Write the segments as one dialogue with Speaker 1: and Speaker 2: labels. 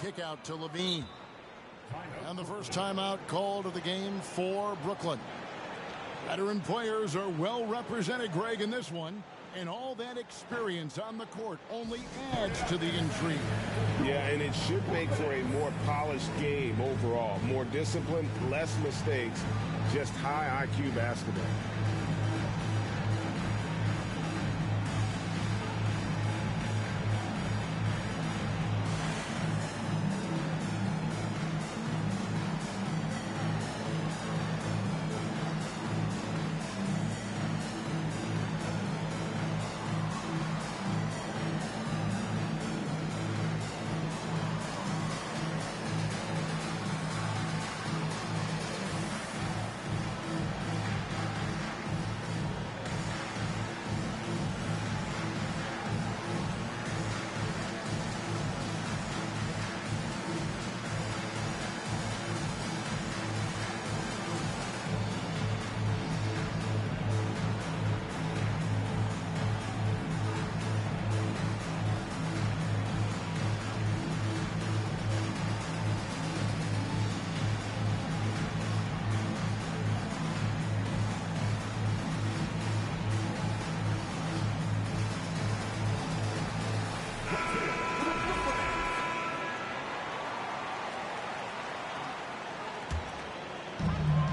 Speaker 1: Kick out to Levine. And the first timeout called of the game for Brooklyn. Veteran players are well represented, Greg, in this one. And all that experience on the court only adds to the intrigue.
Speaker 2: Yeah, and it should make for a more polished game overall. More discipline, less mistakes, just high IQ basketball.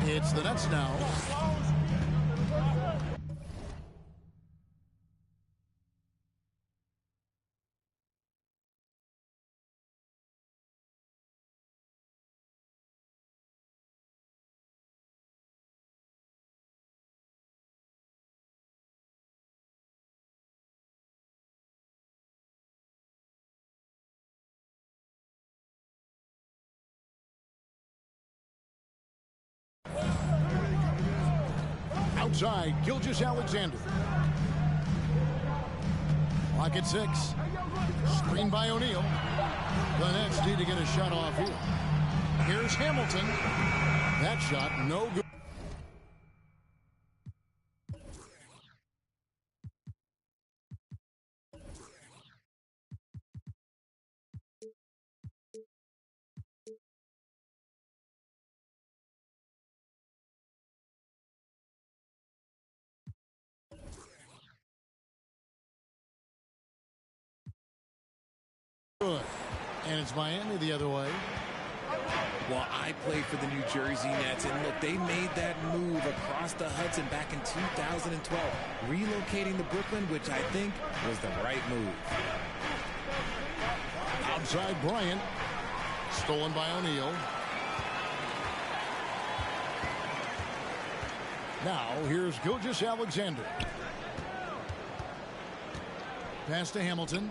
Speaker 1: It's the Nets now. Outside, Gilgeous-Alexander. Clock at 6. Screen by O'Neal. The Nets need to get a shot off here. Here's Hamilton. That shot, no good. And it's Miami the other way.
Speaker 3: Well, I played for the New Jersey Nets, and look, they made that move across the Hudson back in 2012, relocating to Brooklyn, which I think was the right move.
Speaker 1: Outside Bryant. Stolen by O'Neal. Now, here's Gilgeous-Alexander. Pass to Hamilton.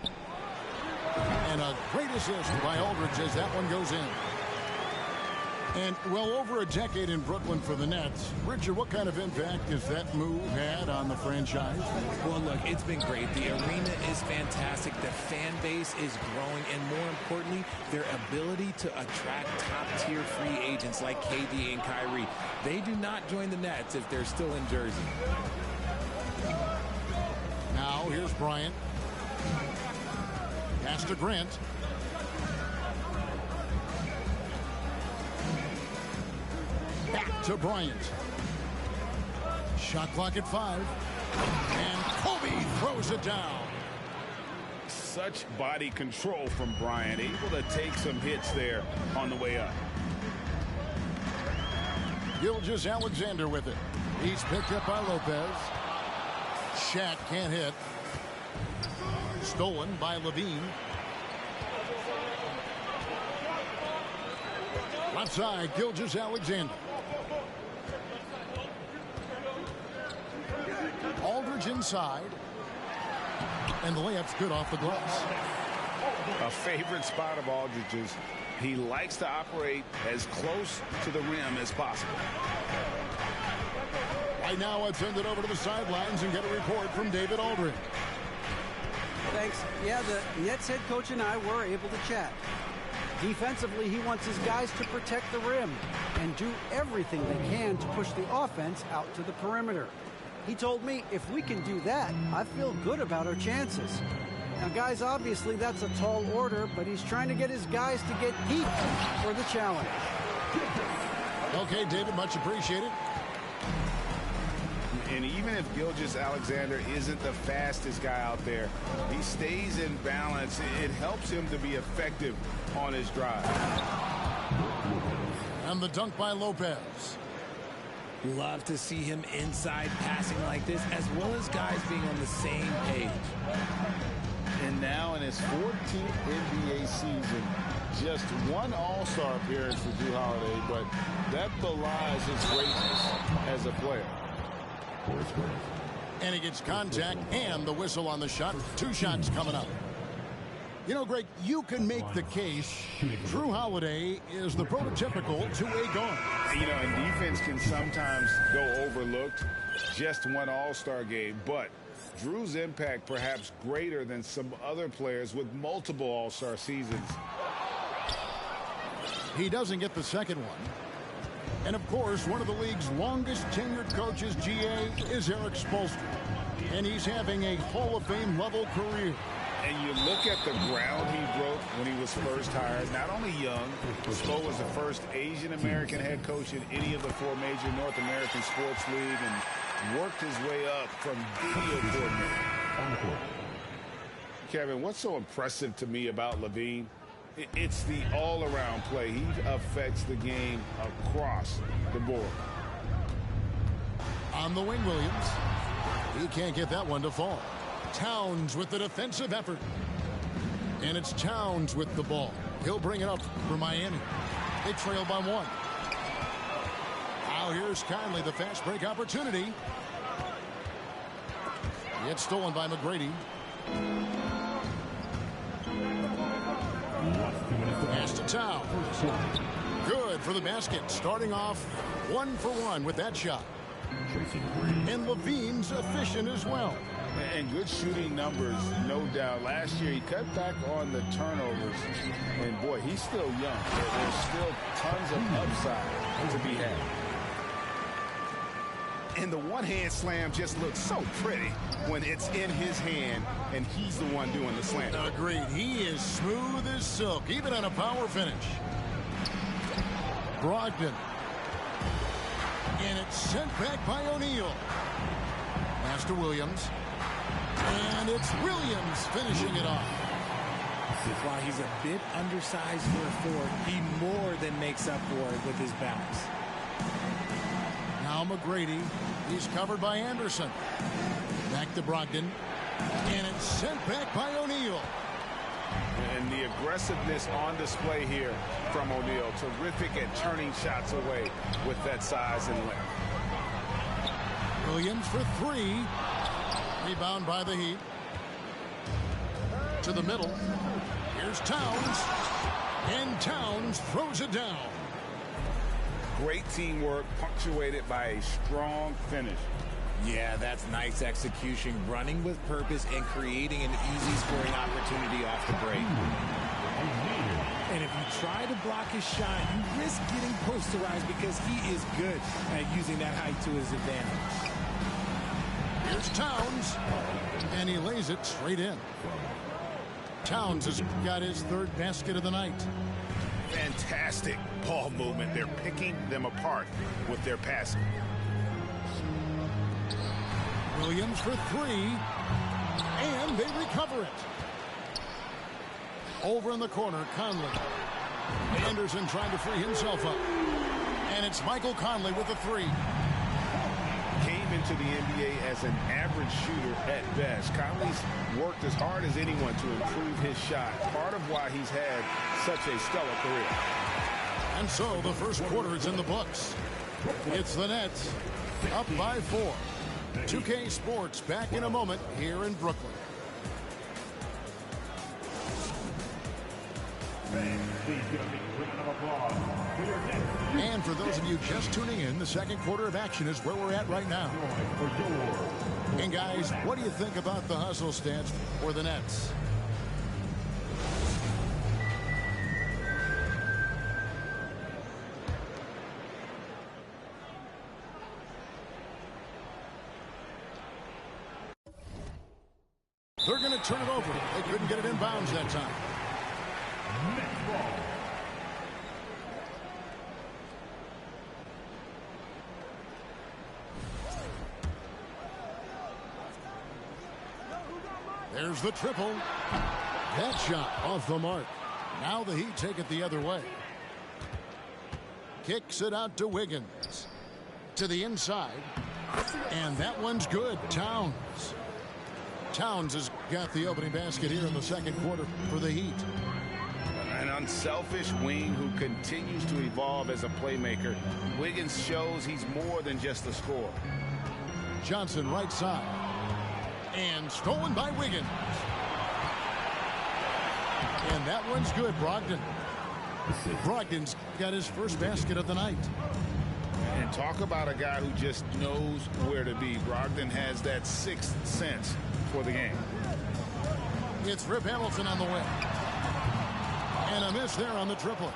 Speaker 1: And a great assist by Aldridge as that one goes in. And well over a decade in Brooklyn for the Nets. Richard, what kind of impact has that move had on the franchise?
Speaker 3: Well, look, it's been great. The arena is fantastic. The fan base is growing. And more importantly, their ability to attract top-tier free agents like KD and Kyrie. They do not join the Nets if they're still in Jersey.
Speaker 1: Now, here's Bryant. Pass to Grant. Back to Bryant. Shot clock at 5. And Kobe throws it down.
Speaker 2: Such body control from Bryant. Able to take some hits there on the way up.
Speaker 1: Gilgeous-Alexander with it. He's picked up by Lopez. Shaq can't hit. Stolen by Levine. Left side, Gilgeous-Alexander. Aldridge inside. And the layup's good off the glass.
Speaker 2: A favorite spot of Aldridge's. He likes to operate as close to the rim as possible.
Speaker 1: Right now, I'd send it over to the sidelines and get a report from David Aldridge.
Speaker 4: Thanks. Yeah, the Nets head coach and I were able to chat. Defensively, he wants his guys to protect the rim and do everything they can to push the offense out to the perimeter. He told me if we can do that, I feel good about our chances. Now, guys, obviously that's a tall order, but he's trying to get his guys to get deep for the challenge.
Speaker 1: Okay, David, much appreciated.
Speaker 2: And even if Gilgeous-Alexander isn't the fastest guy out there, he stays in balance. It helps him to be effective on his drive.
Speaker 1: And the dunk by Lopez.
Speaker 3: Love to see him inside passing like this, as well as guys being on the same page.
Speaker 2: And now in his 14th NBA season, just one All-Star appearance for Jrue Holiday, but that belies his greatness as a player.
Speaker 1: And he gets contact and the whistle on the shot. 2 shots coming up. You know, Greg, you can make the case Jrue Holiday is the prototypical two-way guard.
Speaker 2: You know, and defense can sometimes go overlooked. Just one All-Star game, but Jrue's impact perhaps greater than some other players with multiple All-Star seasons.
Speaker 1: He doesn't get the second one. And, of course, one of the league's longest tenured coaches, GA, is Eric Spoelstra. And he's having a Hall of Fame level career.
Speaker 2: And you look at the ground he broke when he was first hired. Not only young, Spo was the first Asian-American head coach in any of the 4 major North American sports leagues and worked his way up from video coordinator. Kevin, what's so impressive to me about LaVine? It's the all-around play. He affects the game across the board.
Speaker 1: On the wing, Williams. He can't get that one to fall. Towns with the defensive effort. And it's Towns with the ball. He'll bring it up for Miami. They trail by 1. Now here's Conley, the fast break opportunity. It's stolen by McGrady. Pass to Towns. Good for the basket. Starting off 1 for 1 with that shot. And LaVine's efficient as well.
Speaker 2: And good shooting numbers, no doubt. Last year, he cut back on the turnovers. And, boy, he's still young. There's still tons of upside to be had. And the one-hand slam just looks so pretty when it's in his hand and he's the one doing the slam.
Speaker 1: Agreed. He is smooth as silk, even on a power finish. Brogdon. And it's sent back by O'Neal. Pass to Williams. And it's Williams finishing it off.
Speaker 3: While he's a bit undersized for a forward, he more than makes up for it with his bounce.
Speaker 1: Now McGrady. He's covered by Anderson. Back to Brogdon. And it's sent back by O'Neal.
Speaker 2: And the aggressiveness on display here from O'Neal. Terrific at turning shots away with that size and length.
Speaker 1: Williams for 3. Rebound by the Heat. To the middle. Here's Towns. And Towns throws it down.
Speaker 2: Great teamwork punctuated by a strong finish.
Speaker 3: Yeah, that's nice execution, running with purpose and creating an easy scoring opportunity off the break. And if you try to block his shot, you risk getting posterized because he is good at using that height to his advantage.
Speaker 1: Here's Towns, and he lays it straight in. Towns has got his 3rd basket of the night.
Speaker 2: Fantastic ball movement. They're picking them apart with their passing.
Speaker 1: Williams for 3, and they recover it. Over in the corner, Conley. Anderson trying to free himself up. And it's Michael Conley with the 3.
Speaker 2: Came into the NBA as an average shooter at best. Conley's worked as hard as anyone to improve his shot. Part of why he's had such a stellar career.
Speaker 1: And so the first quarter is in the books. It's the Nets up by 4. 2K Sports back in a moment here in Brooklyn. And for those of you just tuning in, the second quarter of action is where we're at right now. And guys, what do you think about the hustle stats for the Nets? They're going to turn it over. They couldn't get it in bounds that time. There's the triple. That shot off the mark. Now the Heat take it the other way. Kicks it out to Wiggins. To the inside. And that one's good. Towns. Towns has got the opening basket here in the second quarter for the Heat.
Speaker 2: An unselfish wing who continues to evolve as a playmaker. Wiggins shows he's more than just a scorer.
Speaker 1: Johnson right side. And stolen by Wiggins. And that one's good. Brogdon. Brogdon's got his first basket of the night.
Speaker 2: And talk about a guy who just knows where to be. Brogdon has that sixth sense for the game.
Speaker 1: It's Rip Hamilton on the way. And a miss there on the triple.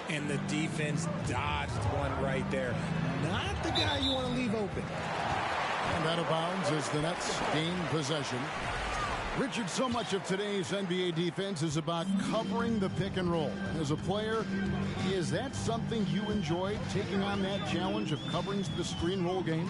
Speaker 3: And the defense dodged one right there. Not the guy you want to leave open.
Speaker 1: And out of bounds as the Nets gain possession. Richard, so much of today's NBA defense is about covering the pick and roll. As a player, is that something you enjoyed, taking on that challenge of covering the screen roll game?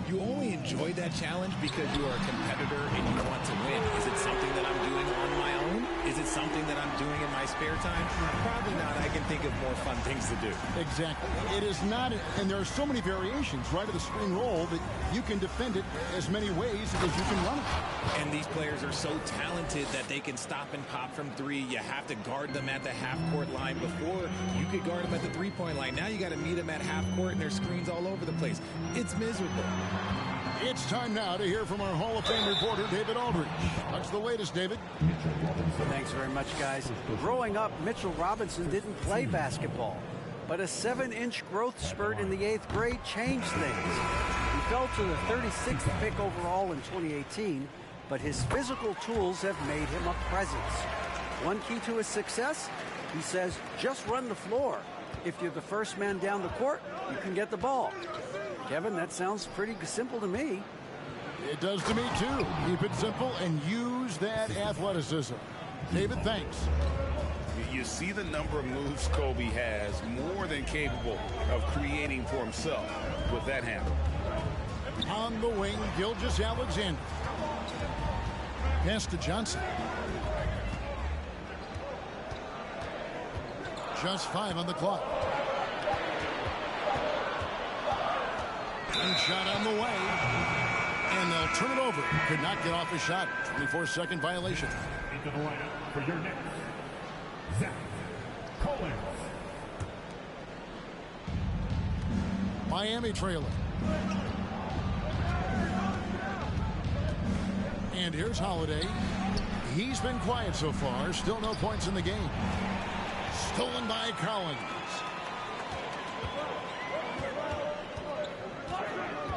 Speaker 3: You only enjoy that challenge because you are a competitor and you want to win. Is it something that I'm doing on my own? Is it something that I'm doing in my spare time? Probably not. I can think of more fun things to do.
Speaker 1: Exactly. It is not, and there are so many variations right of the screen roll that you can defend it as many ways as you can run it.
Speaker 3: And these players are so talented that they can stop and pop from three. You have to guard them at the half-court line. Before, you could guard them at the three-point line. Now you got to meet them at half-court, and there's screens all over the place. It's miserable.
Speaker 1: It's time now to hear from our Hall of Fame reporter, David Aldridge. What's the latest, David?
Speaker 4: Thanks very much, guys. Growing up, Mitchell Robinson didn't play basketball, but a 7-inch growth spurt in the 8th grade changed things. He fell to the 36th pick overall in 2018, but his physical tools have made him a presence. One key to his success, he says, just run the floor. If you're the first man down the court, you can get the ball. Kevin, that sounds pretty simple to me.
Speaker 1: It does to me, too. Keep it simple and use that athleticism. David, thanks.
Speaker 2: You see the number of moves Kobe has, more than capable of creating for himself with that handle.
Speaker 1: On the wing, Gilgeous-Alexander. Pass to Johnson. Just 5 on the clock. And shot on the way. And they'll turn it over. Could not get off a shot. 24-second violation.
Speaker 5: Into the lineup for your next, Zach Collins.
Speaker 1: Miami trailing. And here's Holiday. He's been quiet so far. Still no points in the game. Stolen by Collins.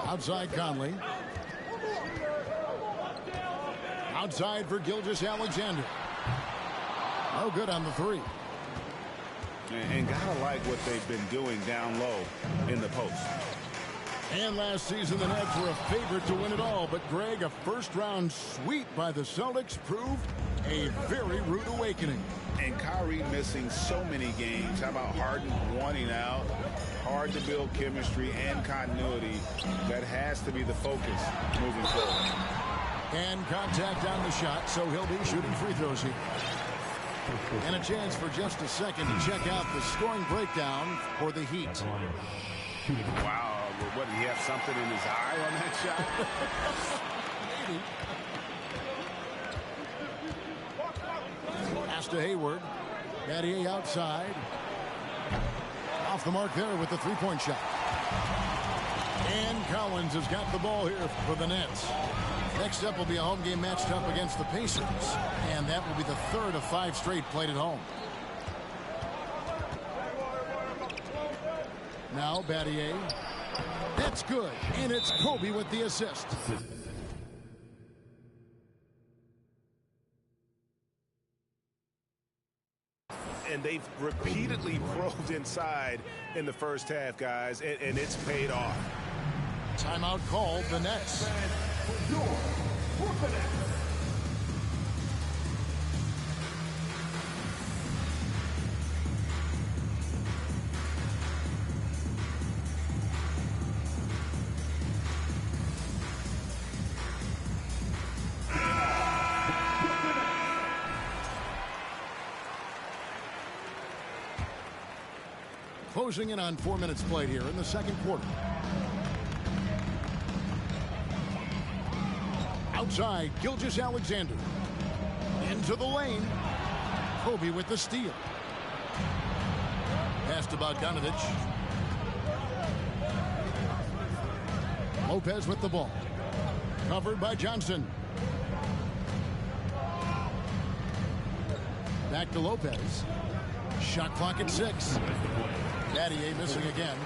Speaker 1: Outside Conley. Outside for Gilgeous-Alexander. No good on the three.
Speaker 2: And gotta like what they've been doing down low in the post.
Speaker 1: And last season, the Nets were a favorite to win it all. But, Greg, a first-round sweep by the Celtics proved a very rude awakening.
Speaker 2: And Kyrie missing so many games. How about Harden wanting out? Hard to build chemistry and continuity. That has to be the focus moving forward.
Speaker 1: And contact on the shot, so he'll be shooting free throws here. And a chance for just a second to check out the scoring breakdown for the Heat.
Speaker 2: Wow. What, did he have something in his eye on that shot?
Speaker 1: Maybe. Pass to Hayward. Battier outside. Off the mark there with the three-point shot. And Collins has got the ball here for the Nets. Next up will be a home game matched up against the Pacers. And that will be the third of 5 straight played at home. Now Battier. That's good. And it's Kobe with the assist.
Speaker 2: And they've repeatedly probed inside in the first half, guys, and it's paid off.
Speaker 1: Timeout called, the Nets. Closing in on 4 minutes played here in the second quarter. Outside, Gilgeous-Alexander. Into the lane. Kobe with the steal. Pass to Bogdanovich. Lopez with the ball. Covered by Johnson. Back to Lopez. Shot clock at 6. Battier missing again.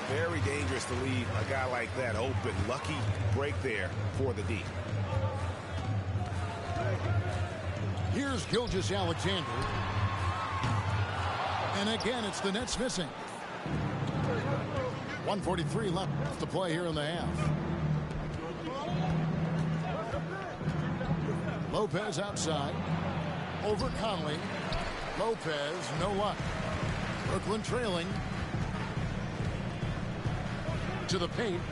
Speaker 2: Very dangerous to leave a guy like that open. Lucky break there for the D.
Speaker 1: Here's Gilgeous-Alexander. And again, it's the Nets missing. 1:43 left to play here in the half. Lopez outside. Over Conley. Lopez, no luck. Brooklyn trailing. To the paint.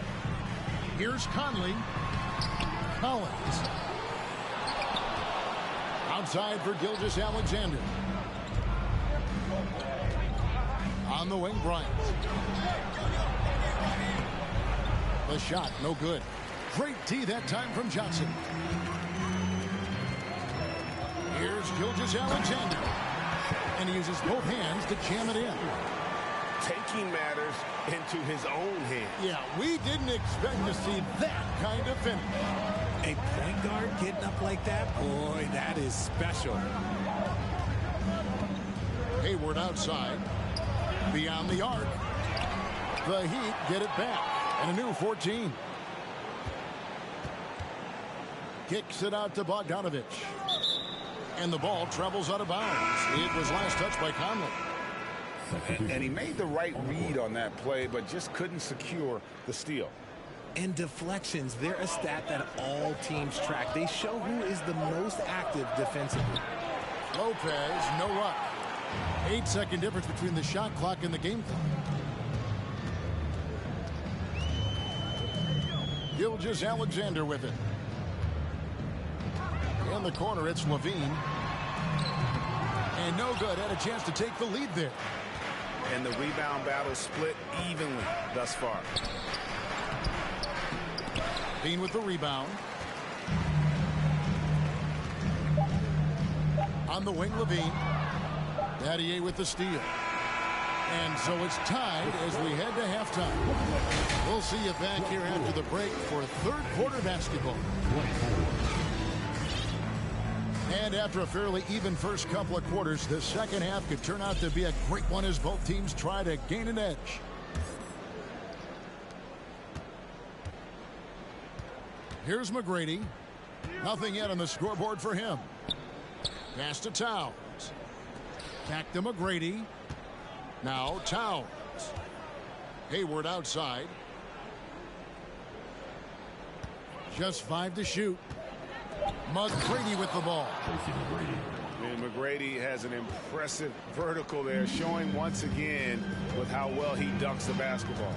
Speaker 1: Here's Conley. Collins. Outside for Gilgeous-Alexander. On the wing, Bryant. The shot, no good. Great tee that time from Johnson. Here's Gilgeous-Alexander. And he uses both hands to jam it in.
Speaker 2: Taking matters into his own hands.
Speaker 1: Yeah, we didn't expect to see that kind of finish.
Speaker 3: A point guard getting up like that? Boy, that is special.
Speaker 1: Hayward outside. Beyond the arc. The Heat get it back. And a new 14. Kicks it out to Bogdanovich. And the ball travels out of bounds. It was last touched by Conley.
Speaker 2: And he made the right read on that play, but just couldn't secure the steal.
Speaker 3: And deflections, they're a stat that all teams track. They show who is the most active defensively.
Speaker 1: Lopez, no luck. 8-second difference between the shot clock and the game clock. Gilgeous-Alexander with it. In the corner, it's Levine. And no good. Had a chance to take the lead there.
Speaker 2: And the rebound battle split evenly thus far.
Speaker 1: Levine with the rebound. On the wing, Levine. Battier with the steal. And so it's tied as we head to halftime. We'll see you back here after the break for third quarter basketball. And after a fairly even first couple of quarters, the second half could turn out to be a great one as both teams try to gain an edge. Here's McGrady. Nothing yet on the scoreboard for him. Pass to Towns. Back to McGrady. Now Towns. Hayward outside. Just 5 to shoot. McGrady with the ball.
Speaker 2: And McGrady has an impressive vertical there, showing once again with how well he dunks the basketball.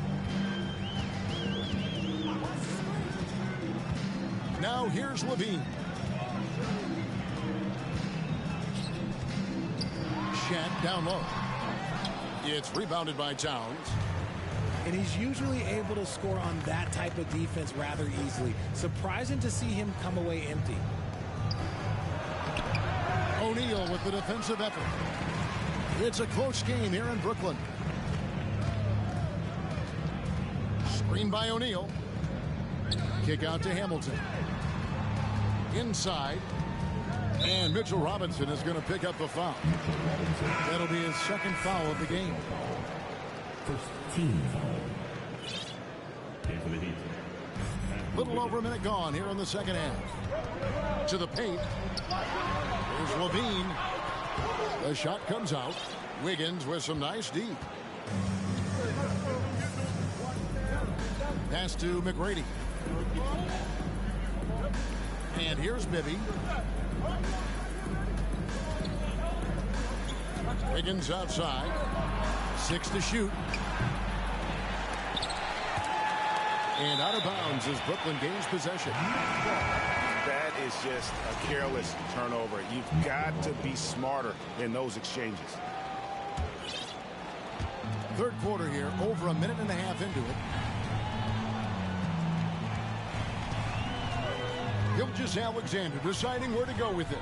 Speaker 1: Now here's Levine. Shed down low. It's rebounded by Towns.
Speaker 3: And he's usually able to score on that type of defense rather easily. Surprising to see him come away empty.
Speaker 1: O'Neal with the defensive effort. It's a close game here in Brooklyn. Screen by O'Neal. Kick out to Hamilton. Inside. And Mitchell Robinson is going to pick up the foul. That'll be his second foul of the game.
Speaker 5: First team foul.
Speaker 1: Little over a minute gone here in the second half. To the paint. Here's Levine. The shot comes out. Wiggins with some nice D. Pass to McGrady. And here's Bibby. Wiggins outside. 6 to shoot. And out of bounds as Brooklyn gains possession.
Speaker 2: That is just a careless turnover. You've got to be smarter in those exchanges.
Speaker 1: Third quarter here, over a minute and a half into it. Gilgeous-Alexander deciding where to go with it.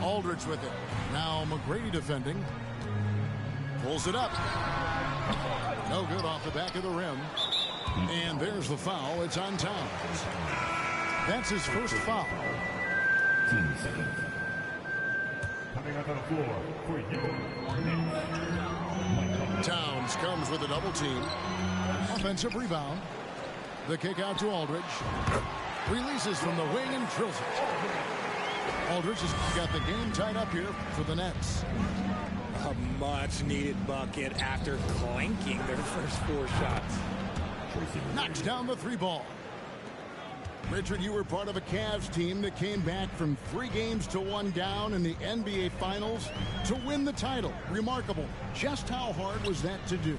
Speaker 1: Aldridge with it. Now McGrady defending. Pulls it up. No good off the back of the rim. And there's the foul. It's on Towns. That's his first foul.
Speaker 5: 15 seconds. Coming out on the floor for your Knicks.
Speaker 1: Towns comes with a double team. Offensive rebound. The kick out to Aldridge. Releases from the wing and drills it. Aldridge has got the game tied up here for the Nets.
Speaker 3: A much-needed bucket after clanking their first 4 shots.
Speaker 1: Knocks down the 3 ball. Richard, you were part of a Cavs team that came back from 3 games to 1 down in the NBA Finals to win the title. Remarkable. Just how hard was that to do?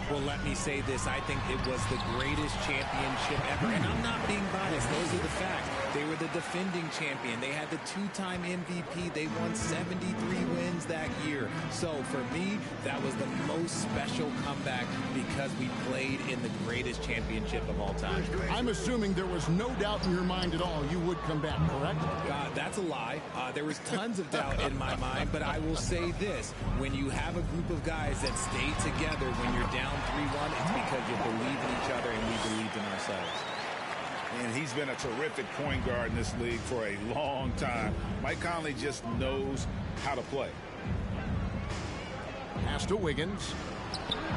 Speaker 3: Well, let me say this. I think it was the greatest championship ever. And I'm not being biased. Those are the facts. They were the defending champion. They had the 2-time MVP. They won 73 wins that year. So for me, that was the most special comeback because we played in the greatest championship of all time.
Speaker 1: I'm assuming there was no doubt in your mind at all you would come back, correct?
Speaker 3: That's a lie. There was tons of doubt in my mind, but I will say this. When you have a group of guys that stay together when you're down 3-1, it's because you believe in each other and we believed in ourselves.
Speaker 2: And he's been a terrific point guard in this league for a long time. Mike Conley just knows how to play.
Speaker 1: Pass to Wiggins.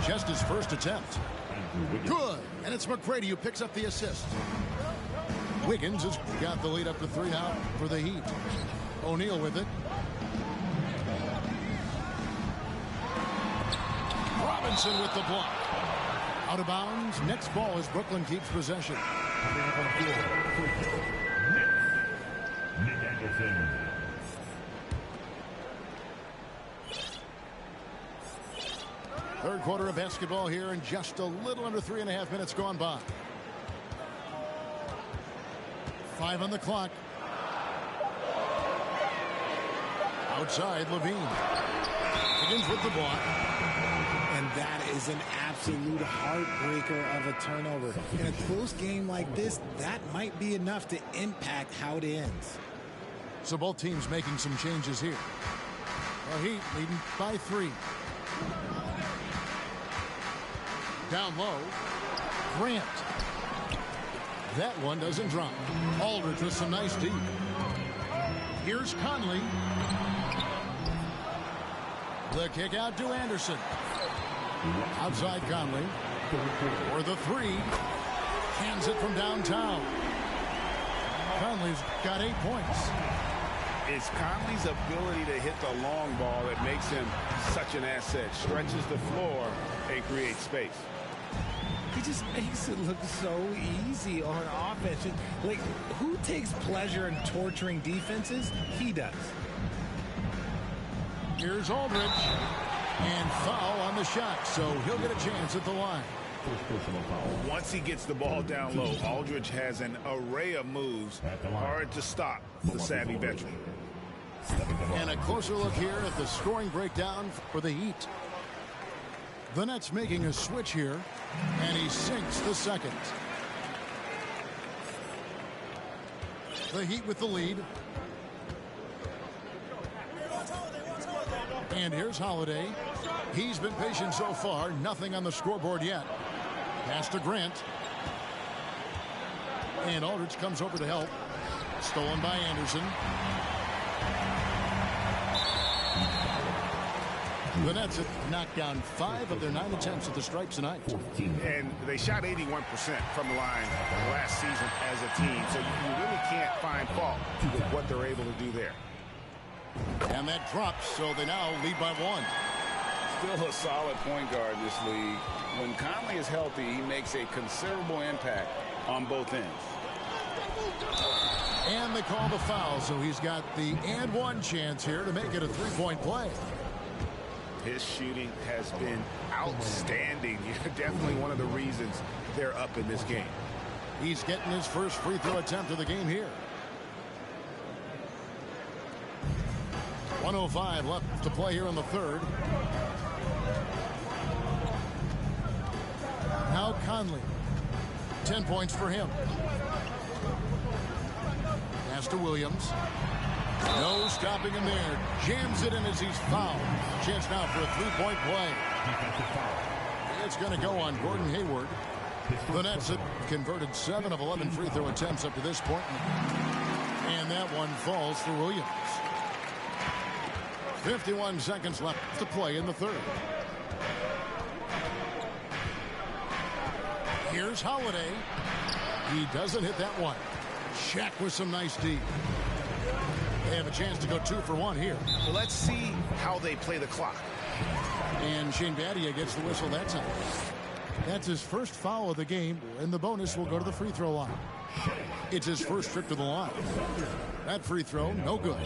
Speaker 1: Just his first attempt. Good. And it's McGrady who picks up the assist. Wiggins has got the lead up to 3 now for the Heat. O'Neal with it. Robinson with the block. Out of bounds. Next ball as Brooklyn keeps possession.
Speaker 5: Coming up on the floor for your Knicks. Nick Anderson.
Speaker 1: Third quarter of basketball here and just a little under 3.5 minutes gone by. 5 on the clock. Outside, Levine. Begins with the block.
Speaker 3: And that is an absolute heartbreaker of a turnover. In a close game like this, that might be enough to impact how it ends.
Speaker 1: So both teams making some changes here. The Heat leading by 3. Down low. Grant. That one doesn't drop. Aldridge with some nice deep. Here's Conley. The kick out to Anderson. Outside Conley. For the 3. Hands it from downtown. Conley's got 8 points.
Speaker 2: It's Conley's ability to hit the long ball that makes him such an asset. Stretches the floor and creates space.
Speaker 3: He just makes it look so easy on offense. Like, who takes pleasure in torturing defenses? He does.
Speaker 1: Here's Aldridge. And foul on the shot, so he'll get a chance at the line.
Speaker 2: Once he gets the ball down low, Aldridge has an array of moves. Hard to stop the savvy veteran.
Speaker 1: And a closer look here at the scoring breakdown for the Heat. The Nets making a switch here, and he sinks the second. The Heat with the lead. And here's Holiday. He's been patient so far. Nothing on the scoreboard yet. Pass to Grant. And Aldridge comes over to help. Stolen by Anderson. The Nets have knocked down 5 of their 9 attempts at the stripes tonight.
Speaker 2: And they shot 81% from the line last season as a team. So you really can't find fault with what they're able to do there.
Speaker 1: And that drops, so they now lead by 1.
Speaker 2: Still a solid point guard in this league. When Conley is healthy, he makes a considerable impact on both ends.
Speaker 1: And they call the foul, so he's got the and 1 chance here to make it a 3-point play.
Speaker 2: His shooting has been outstanding. Definitely one of the reasons they're up in this game.
Speaker 1: He's getting his first free throw attempt of the game here. 1:05 left to play here in the third. Now Conley. 10 points for him. Pass to Williams. No stopping him there. Jams it in as he's fouled. Chance now for a three-point play. It's going to go on Gordon Hayward. The Nets have converted 7 of 11 free throw attempts up to this point. And that one falls for Williams. 51 seconds left to play in the third. Here's Holiday. He doesn't hit that one. Shaq with some nice D. They have a chance to go 2 for 1 here.
Speaker 2: Well, let's see how they play the clock.
Speaker 1: And Shane Battier gets the whistle that time. That's his first foul of the game, and the bonus will go to the free throw line. It's his first trip to the line. That free throw, no good.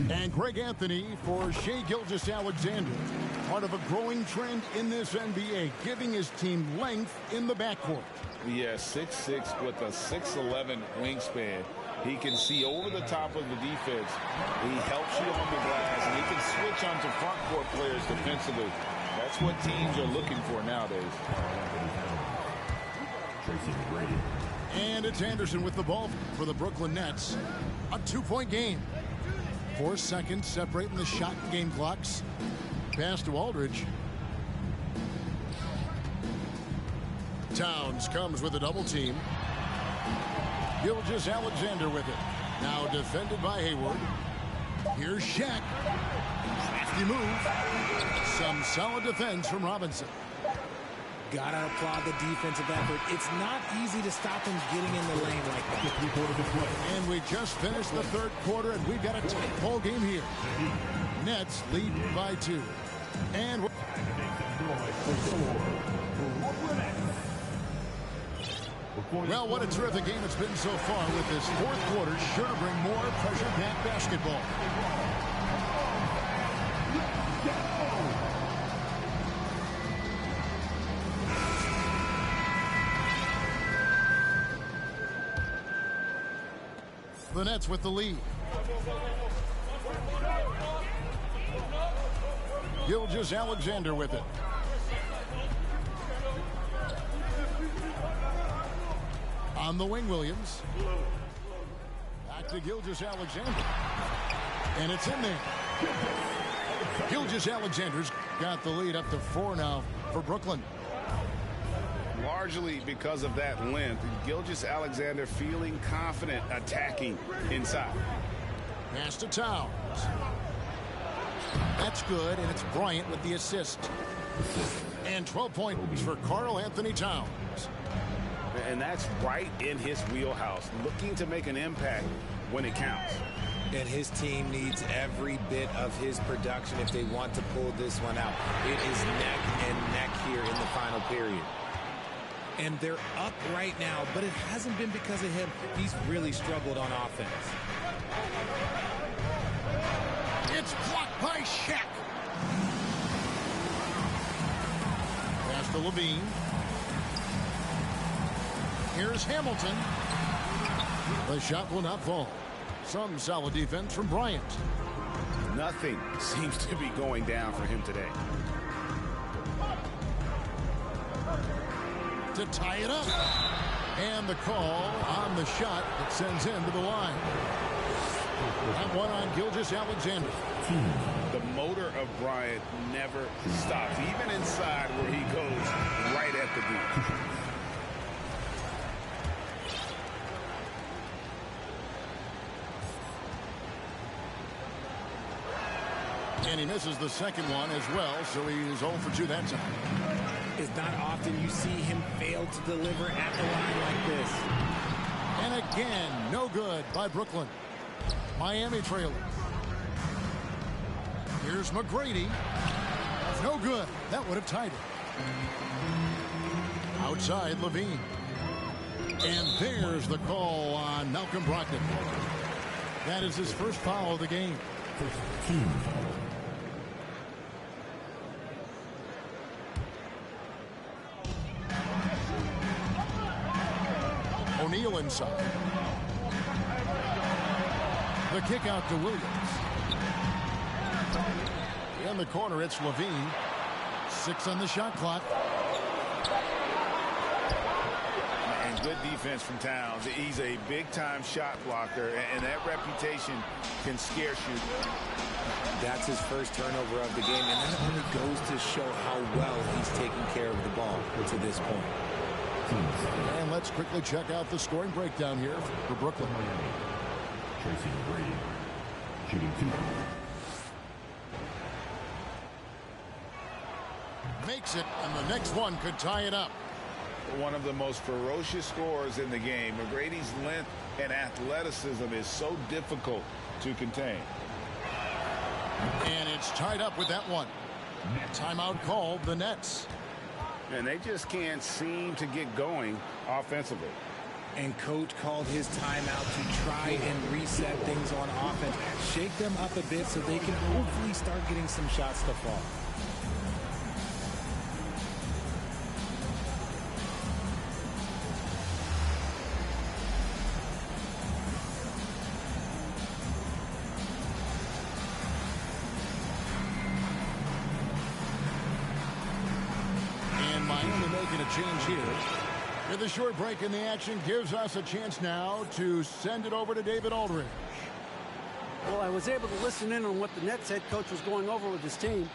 Speaker 1: And Greg Anthony for Shai Gilgeous-Alexander. Part of a growing trend in this NBA, giving his team length in the backcourt.
Speaker 2: Yeah, 6'6" with a 6'11" wingspan. He can see over the top of the defense. He helps you on the glass, and he can switch onto front court players defensively. That's what teams are looking for nowadays.
Speaker 1: And it's Anderson with the ball for the Brooklyn Nets. A 2-point game. 4 seconds separating the shot and game clocks. Pass to Aldridge. Towns comes with a double team. Gilgeous-Alexander with it. Now defended by Hayward. Here's Shaq. Crafty move. Some solid defense from Robinson.
Speaker 3: Gotta applaud the defensive effort. It's not easy to stop him getting in the lane like that.
Speaker 1: And we just finished the third quarter, and we've got a tight ball game here. Nets lead by 2. And well, what a terrific game it's been so far, with this fourth quarter sure to bring more pressure-packed basketball. The Nets with the lead. Gilgeous-Alexander with it. On the wing, Williams. Back to Gilgeous-Alexander. And it's in there. Gilgeous-Alexander's got the lead up to 4 now for Brooklyn.
Speaker 2: Largely because of that length, Gilgeous-Alexander feeling confident attacking inside.
Speaker 1: Pass to Towns. That's good, and it's Bryant with the assist. And 12 points for Karl Anthony Towns.
Speaker 2: And that's right in his wheelhouse, looking to make an impact when it counts.
Speaker 3: And his team needs every bit of his production if they want to pull this one out. It is neck and neck here in the final period. And they're up right now, but it hasn't been because of him. He's really struggled on offense.
Speaker 1: It's blocked by Shaq. Pass to Levine. Here's Hamilton. The shot will not fall. Some solid defense from Bryant.
Speaker 2: Nothing seems to be going down for him today.
Speaker 1: To tie it up. And the call on the shot that sends him to the line. That one on Gilgeous-Alexander.
Speaker 2: The motor of Bryant never stops, even inside where he goes right at the beat.
Speaker 1: And he misses the second one as well, so he's 0 for 2 that time.
Speaker 3: It's not often you see him fail to deliver at the line like this.
Speaker 1: And again, no good by Brooklyn. Miami trailing. Here's McGrady. No good. That would have tied it. Outside, Levine. And there's the call on Malcolm Brogdon. That is his first foul of the game. O'Neal inside. The kick out to Williams. In the corner, it's Levine. 6 on the shot clock.
Speaker 2: good defense from Towns. He's a big-time shot blocker, and that reputation can scare shooters.
Speaker 3: That's his first turnover of the game, and that only goes to show how well he's taking care of the ball to this point.
Speaker 1: And let's quickly check out the scoring breakdown here for Brooklyn.
Speaker 5: Tracy McGrady, shooting 2.
Speaker 1: Makes it, and the next one could tie it up.
Speaker 2: One of the most ferocious scorers in the game. McGrady's length and athleticism is so difficult to contain.
Speaker 1: And it's tied up with that one. Timeout called the Nets.
Speaker 2: And they just can't seem to get going offensively.
Speaker 3: And coach called his timeout to try and reset things on offense. Shake them up a bit so they can hopefully start getting some shots to fall.
Speaker 1: Change here. With a short break in the action gives us a chance now to send it over to David Aldridge.
Speaker 4: Well, I was able to listen in on what the Nets head coach was going over with his team.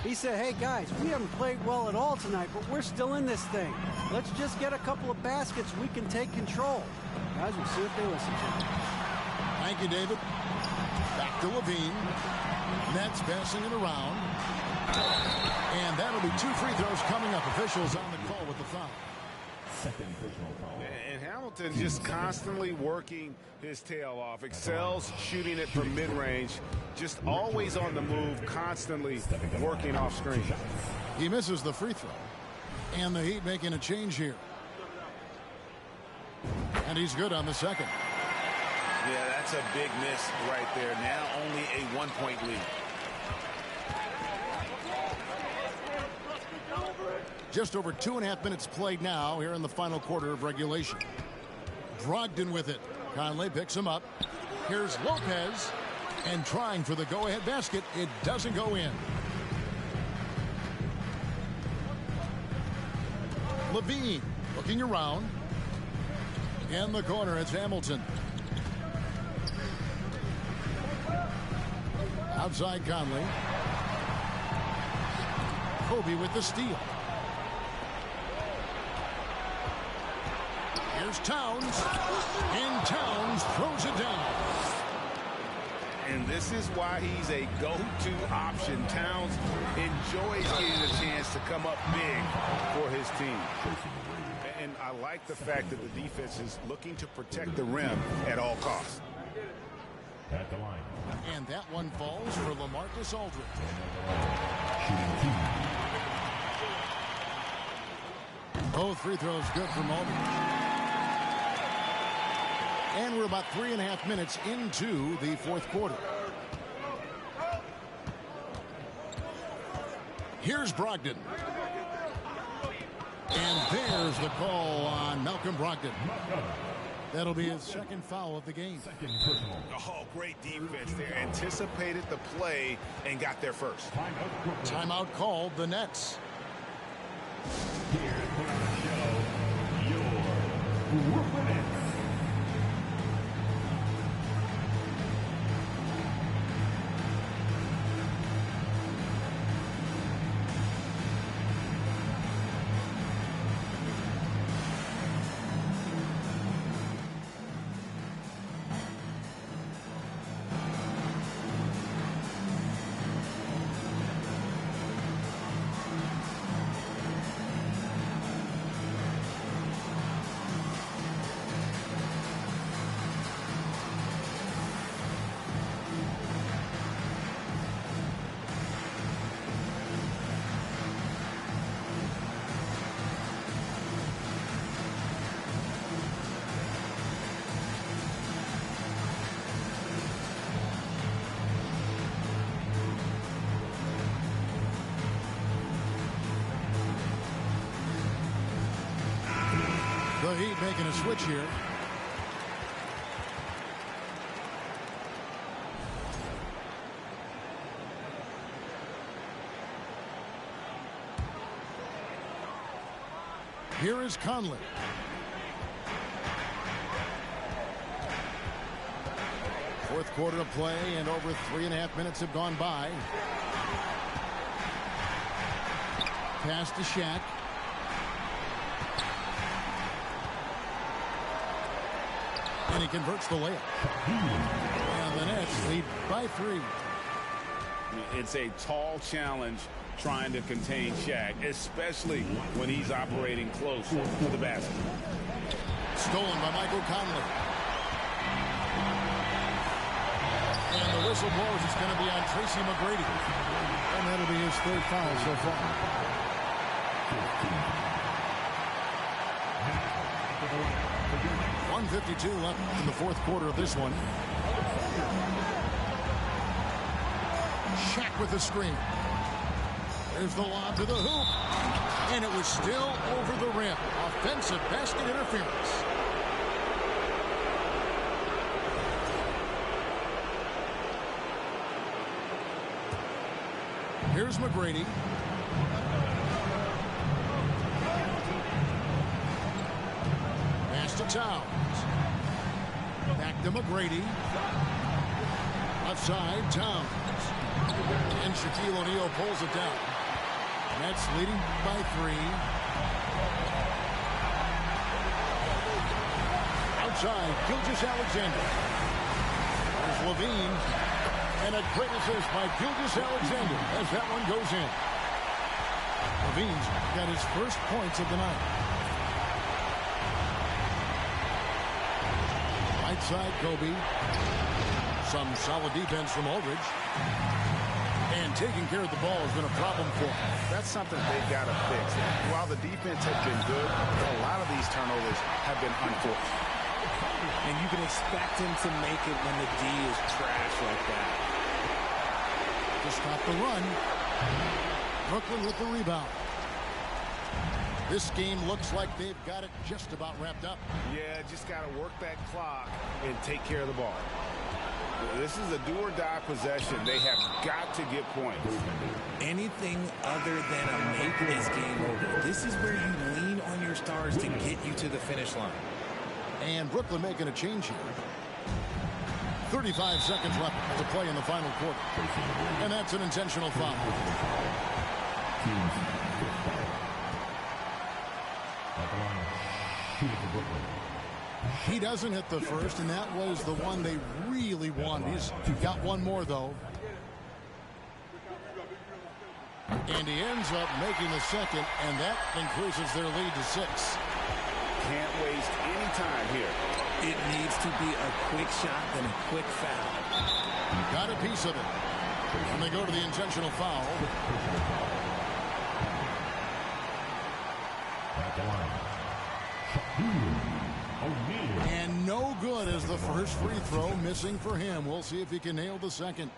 Speaker 4: He said, hey guys, we haven't played well at all tonight, but we're still in this thing. Let's just get a couple of baskets. We can take control. Guys, we'll see if they listen to him.
Speaker 1: Thank you, David. Back to Levine. Nets passing it around. And that'll be 2 free throws coming up. Officials on the call with the foul.
Speaker 5: Second personal foul.
Speaker 2: And Hamilton just constantly working his tail off. Excels shooting it from mid-range. Just always on the move, constantly working off screen.
Speaker 1: He misses the free throw. And the Heat making a change here. And he's good on the second.
Speaker 2: Yeah, that's a big miss right there. Now only a 1-point lead.
Speaker 1: Just over 2.5 minutes played now here in the final quarter of regulation. Brogdon with it. Conley picks him up. Here's Lopez. And trying for the go-ahead basket. It doesn't go in. Levine looking around. In the corner, it's Hamilton. Outside Conley. Kobe with the steal. Here's Towns. And Towns throws it down.
Speaker 2: And this is why he's a go-to option. Towns enjoys getting a chance to come up big for his team. And I like the fact that the defense is looking to protect the rim at all costs.
Speaker 5: At the line.
Speaker 1: And that one falls for LaMarcus Aldridge.
Speaker 5: Shooting 2.
Speaker 1: Both free throws good from Aldridge. And we're about 3.5 minutes into the fourth quarter. Here's Brogdon. And there's the call on Malcolm Brogdon. That'll be his second foul of the game.
Speaker 2: Oh, great defense there. Anticipated the play and got there first.
Speaker 1: Timeout called the Nets.
Speaker 5: Here to put on the show, your Brooklyn Nets.
Speaker 1: The Heat making a switch here. Here is Conley. Fourth quarter of play, and over 3.5 minutes have gone by. Pass to Shaq. And he converts the layup. And the Nets lead by 3.
Speaker 2: It's a tall challenge trying to contain Shaq, especially when he's operating close to the basket.
Speaker 1: Stolen by Michael Conley. And the whistle blows. It's going to be on Tracy McGrady. And that'll be his 3rd foul so far. 1:52 left in the fourth quarter of this one. Shaq with the screen. There's the lob to the hoop. And it was still over the rim. Offensive basket interference. Here's McGrady. Pass to Towns. Back to McGrady. Outside, Towns. And Shaquille O'Neal pulls it down. Nets leading by 3. Outside, Gilgeous-Alexander. There's Levine. And a great assist by Gilgeous-Alexander as that one goes in. Levine's got his first points of the night. Right side, Kobe. Some solid defense from Aldridge. And taking care of the ball has been a problem for him.
Speaker 2: That's something they've got to fix. While the defense has been good, a lot of these turnovers have been unforced.
Speaker 3: And you can expect him to make it when the D is trash like that.
Speaker 1: To stop the run. Brooklyn with the rebound. This game looks like they've got it just about wrapped up.
Speaker 2: Yeah, just got to work that clock and take care of the ball. This is a do-or-die possession. They have got to get points.
Speaker 3: Anything other than a make is game over. This is where you lean on your stars to get you to the finish line.
Speaker 1: And Brooklyn making a change here. 35 seconds left to play in the final quarter. And that's an intentional foul. He doesn't hit the first, and that was the one they really wanted. He's got one more, though. And he ends up making the second, and that increases their lead to 6.
Speaker 2: Can't waste any time here.
Speaker 3: It needs to be a quick shot and a quick foul.
Speaker 1: Got a piece of it. And they go to the intentional foul. And no good as the first free throw missing for him. We'll see if he can nail the second.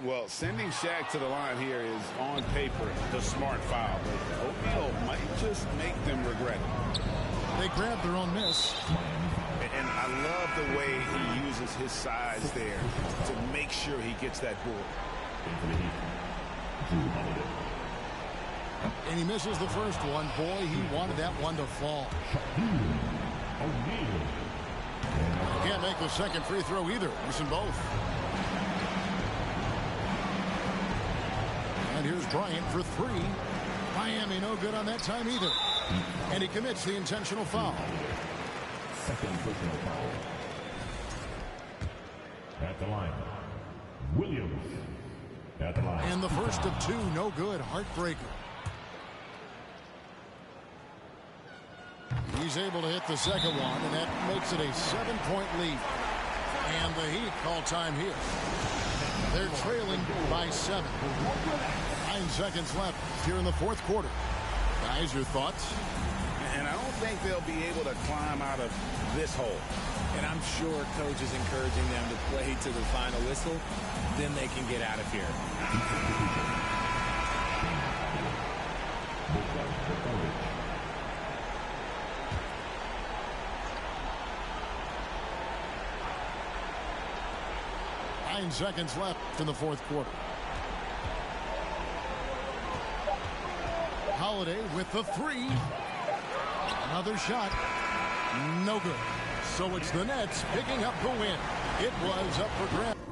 Speaker 2: Well, sending Shaq to the line here is on paper the smart foul. But O'Neal might just make them regret it.
Speaker 1: They grab their own miss.
Speaker 2: And I love the way he uses his size there to make sure he gets that board.
Speaker 1: And he misses the first one. Boy, he wanted that one to fall. Can't make the second free throw either. Missing both. And here's Bryant for 3. Miami no good on that time either. And he commits the intentional foul.
Speaker 5: Second personal foul. At the line, Williams. At the line.
Speaker 1: And the first of 2, no good. Heartbreaker. He's able to hit the second one, and that makes it a 7-point lead. And the Heat call time here. They're trailing by 7. 9 seconds left here in the fourth quarter. Guys, your thoughts?
Speaker 2: And I don't think they'll be able to climb out of this hole.
Speaker 3: And I'm sure coach is encouraging them to play to the final whistle. Then they can get out of here.
Speaker 1: 9 seconds left in the fourth quarter. Holiday with the 3. Another shot. No good. So it's the Nets picking up the win. It was up for grabs.